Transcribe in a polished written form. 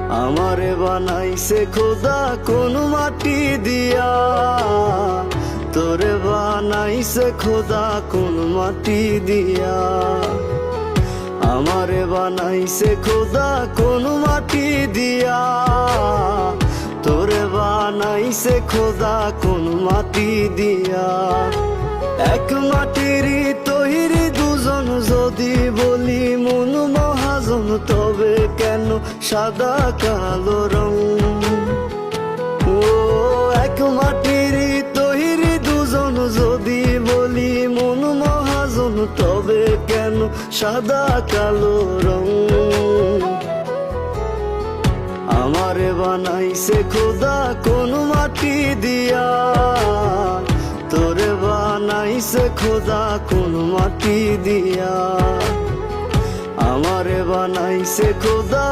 আমারে বানাইছে খোদা কোন মাটি দিয়া, তোরে বানাইছে খোদা কোন মাটি দিয়া। আমারে বানাইছে খোদা কোন মাটি দিয়া, তোরে বানাইছে খোদা কোন মাটি দিয়া। এক মাটিরই তৈরি দুজন, যদি বলি মন মহাজন, তবে কেন সাদা কালো রং? ও এক মাটিরই তৈরি দুজন, যদি বলি মন মহাজন, তবে কেন সাদা কালো রং? আমারে বানাইছে খোদা কোন মাটি দিয়া, তোরে বানাইছে খোদা কোন মাটি দিয়া। আমারে বানাইছে খোদা